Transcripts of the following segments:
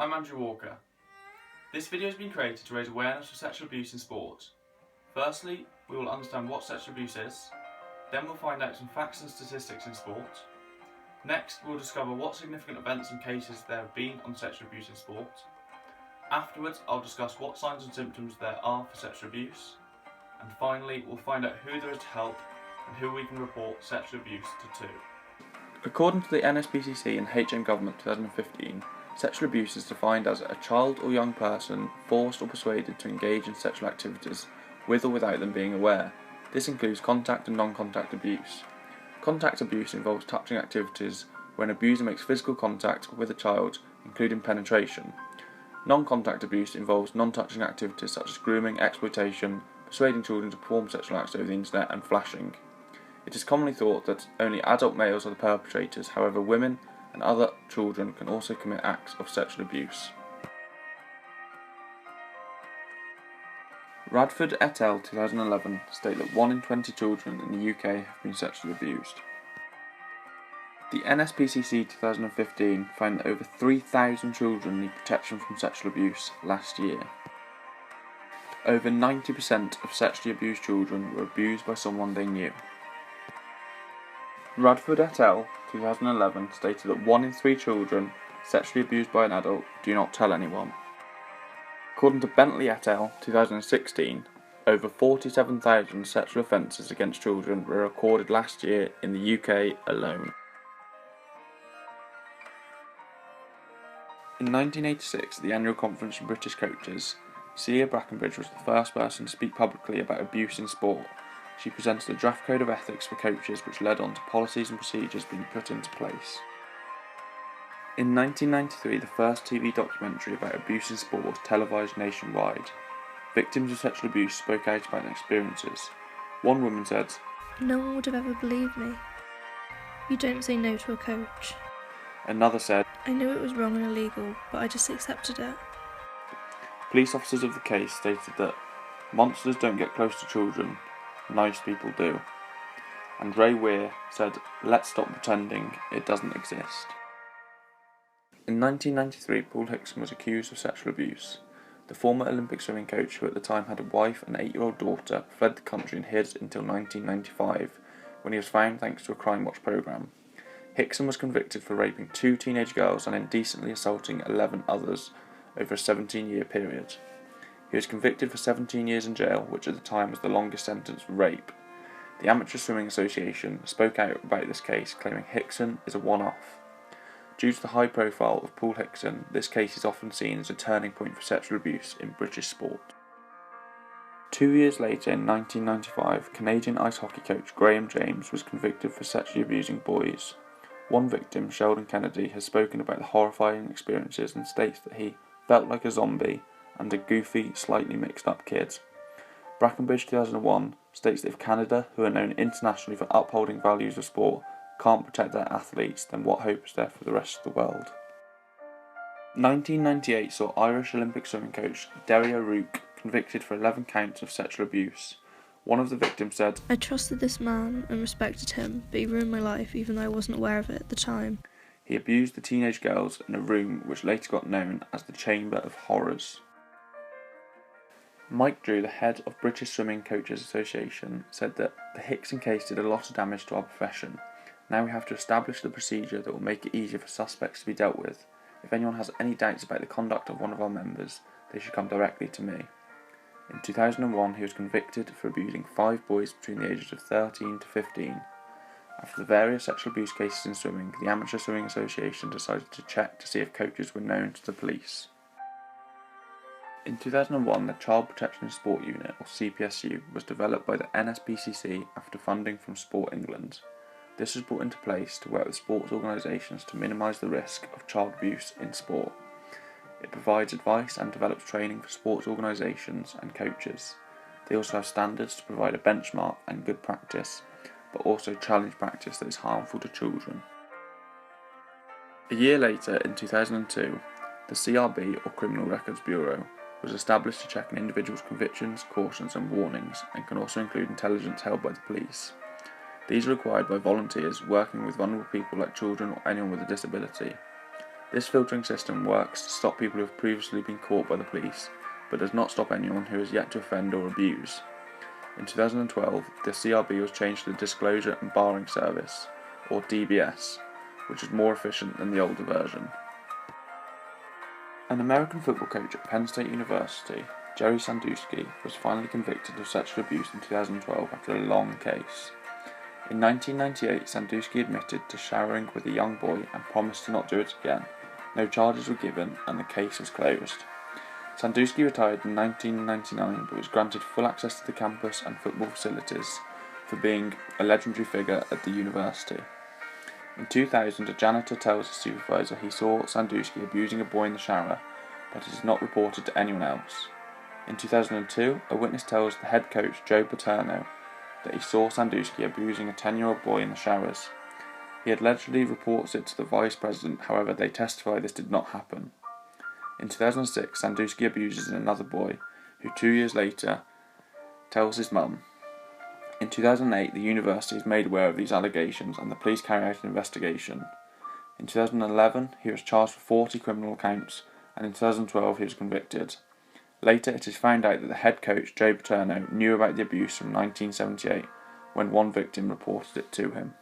I'm Andrew Walker. This video has been created to raise awareness of sexual abuse in sport. Firstly, we will understand what sexual abuse is, then we'll find out some facts and statistics in sport. Next, we'll discover what significant events and cases there have been on sexual abuse in sport. Afterwards, I'll discuss what signs and symptoms there are for sexual abuse. And finally, we'll find out who there is to help and who we can report sexual abuse to. According to the NSPCC and HM Government 2015, sexual abuse is defined as a child or young person forced or persuaded to engage in sexual activities with or without them being aware. This includes contact and non-contact abuse. Contact abuse involves touching activities where an abuser makes physical contact with a child, including penetration. Non-contact abuse involves non-touching activities such as grooming, exploitation, persuading children to perform sexual acts over the internet, and flashing. It is commonly thought that only adult males are the perpetrators, however women and other children can also commit acts of sexual abuse. Radford et al. 2011 state that 1 in 20 children in the UK have been sexually abused. The NSPCC 2015 found that over 3,000 children need protection from sexual abuse last year. Over 90% of sexually abused children were abused by someone they knew. Radford et al. 2011 stated that 1 in 3 children sexually abused by an adult do not tell anyone. According to Bentley et al. 2016, over 47,000 sexual offences against children were recorded last year in the UK alone. In 1986, at the annual conference of British coaches, Celia Brackenbridge was the first person to speak publicly about abuse in sport. She presented a draft code of ethics for coaches which led on to policies and procedures being put into place. In 1993, the first TV documentary about abuse in sport was televised nationwide. Victims of sexual abuse spoke out about their experiences. One woman said, "No one would have ever believed me. You don't say no to a coach." Another said, "I knew it was wrong and illegal, but I just accepted it." Police officers of the case stated that monsters don't get close to children, nice people do. And Ray Weir said, "Let's stop pretending it doesn't exist." In 1993, Paul Hickson was accused of sexual abuse. The former Olympic swimming coach, who at the time had a wife and 8-year-old daughter, fled the country and hid until 1995, when he was found thanks to a Crime Watch programme. Hickson was convicted for raping 2 teenage girls and indecently assaulting 11 others over a 17-year period. He was convicted for 17 years in jail, which at the time was the longest sentence for rape. The Amateur Swimming Association spoke out about this case, claiming Hickson is a one-off. Due to the high profile of Paul Hickson, this case is often seen as a turning point for sexual abuse in British sport. 2 years later, in 1995, Canadian ice hockey coach Graham James was convicted for sexually abusing boys. One victim, Sheldon Kennedy, has spoken about the horrifying experiences and states that he felt like a zombie and a goofy, slightly mixed up kid. Brackenbridge 2001 states that if Canada, who are known internationally for upholding values of sport, can't protect their athletes, then what hope is there for the rest of the world? 1998 saw Irish Olympic swimming coach Derry O'Rourke convicted for 11 counts of sexual abuse. One of the victims said, "I trusted this man and respected him, but he ruined my life even though I wasn't aware of it at the time." He abused the teenage girls in a room which later got known as the Chamber of Horrors. Mike Drew, the head of British Swimming Coaches Association, said that the Hickson case did a lot of damage to our profession. Now we have to establish the procedure that will make it easier for suspects to be dealt with. If anyone has any doubts about the conduct of one of our members, they should come directly to me. In 2001, he was convicted for abusing 5 boys between the ages of 13 to 15. After the various sexual abuse cases in swimming, the Amateur Swimming Association decided to check to see if coaches were known to the police. In 2001, the Child Protection in Sport Unit, or CPSU, was developed by the NSPCC after funding from Sport England. This was brought into place to work with sports organisations to minimise the risk of child abuse in sport. It provides advice and develops training for sports organisations and coaches. They also have standards to provide a benchmark and good practice, but also challenge practice that is harmful to children. A year later, in 2002, the CRB, or Criminal Records Bureau, was established to check an individual's convictions, cautions and warnings, and can also include intelligence held by the police. These are required by volunteers working with vulnerable people like children or anyone with a disability. This filtering system works to stop people who have previously been caught by the police, but does not stop anyone who has yet to offend or abuse. In 2012, the CRB was changed to the Disclosure and Barring Service, or DBS, which is more efficient than the older version. An American football coach at Penn State University, Jerry Sandusky, was finally convicted of sexual abuse in 2012 after a long case. In 1998, Sandusky admitted to showering with a young boy and promised to not do it again. No charges were given and the case was closed. Sandusky retired in 1999 but was granted full access to the campus and football facilities for being a legendary figure at the university. In 2000, a janitor tells his supervisor he saw Sandusky abusing a boy in the shower, but it is not reported to anyone else. In 2002, a witness tells the head coach Joe Paterno that he saw Sandusky abusing a 10-year-old boy in the showers. He allegedly reports it to the vice president, however they testify this did not happen. In 2006, Sandusky abuses another boy, who 2 years later tells his mum. In 2008, the university is made aware of these allegations and the police carry out an investigation. In 2011, he was charged with 40 criminal counts, and in 2012 he was convicted. Later, it is found out that the head coach, Joe Paterno, knew about the abuse from 1978 when one victim reported it to him.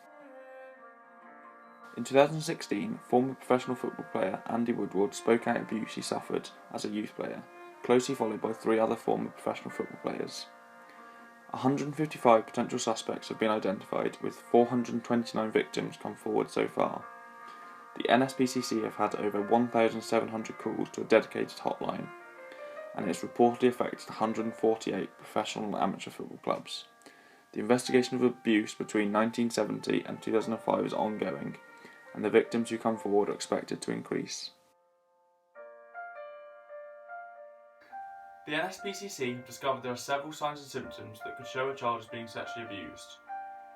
In 2016, former professional football player Andy Woodward spoke out abuse he suffered as a youth player, closely followed by 3 other former professional football players. 155 potential suspects have been identified, with 429 victims come forward so far. The NSPCC have had over 1,700 calls to a dedicated hotline, and it's reportedly affected 148 professional and amateur football clubs. The investigation of abuse between 1970 and 2005 is ongoing, and the victims who come forward are expected to increase. The NSPCC have discovered there are several signs and symptoms that could show a child is being sexually abused.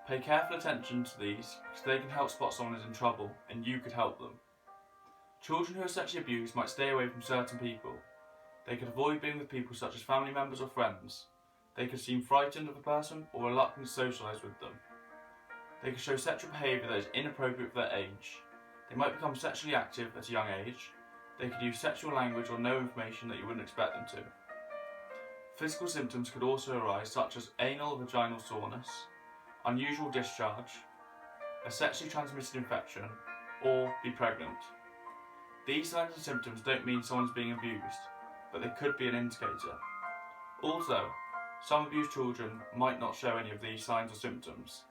Pay careful attention to these because they can help spot someone is in trouble and you could help them. Children who are sexually abused might stay away from certain people. They could avoid being with people such as family members or friends. They could seem frightened of a person or reluctant to socialise with them. They could show sexual behaviour that is inappropriate for their age. They might become sexually active at a young age. They could use sexual language or know information that you wouldn't expect them to. Physical symptoms could also arise such as anal or vaginal soreness, unusual discharge, a sexually transmitted infection, or be pregnant. These signs and symptoms don't mean someone's being abused, but they could be an indicator. Also, some abused children might not show any of these signs or symptoms.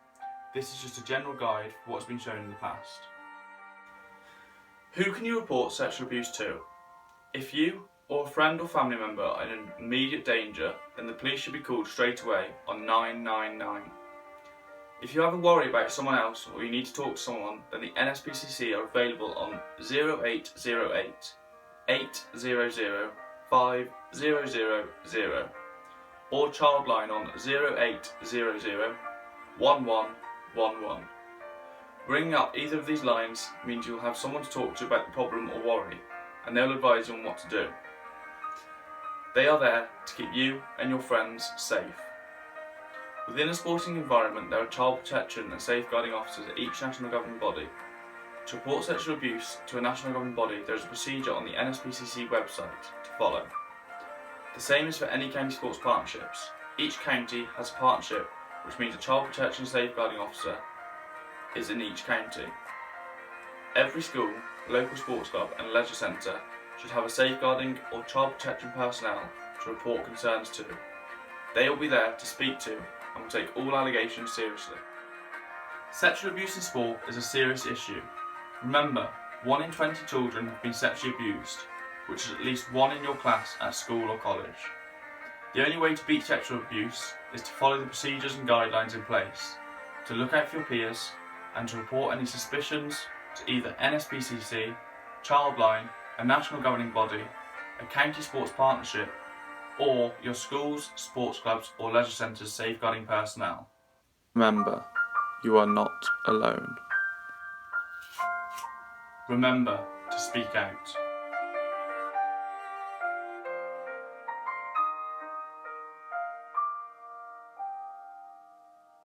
This is just a general guide for what's been shown in the past. Who can you report sexual abuse to? If you or a friend or family member are in immediate danger, then the police should be called straight away on 999. If you have a worry about someone else or you need to talk to someone, then the NSPCC are available on 0808 800 5000 or Childline on 0800 1111. Ringing up either of these lines means you'll have someone to talk to about the problem or worry, and they'll advise you on what to do. They are there to keep you and your friends safe. Within a sporting environment, there are child protection and safeguarding officers at each national governing body. To report sexual abuse to a national governing body, there is a procedure on the NSPCC website to follow. The same is for any county sports partnerships. Each county has a partnership, which means a child protection and safeguarding officer is in each county. Every school, local sports club and leisure centre should have a safeguarding or child protection personnel to report concerns to. They will be there to speak to and will take all allegations seriously. Sexual abuse in sport is a serious issue. Remember, 1 in 20 children have been sexually abused, which is at least 1 in your class at school or college. The only way to beat sexual abuse is to follow the procedures and guidelines in place, to look out for your peers, and to report any suspicions to either NSPCC, Childline, a national governing body, a county sports partnership, or your schools, sports clubs or leisure centres safeguarding personnel. Remember, you are not alone. Remember to speak out.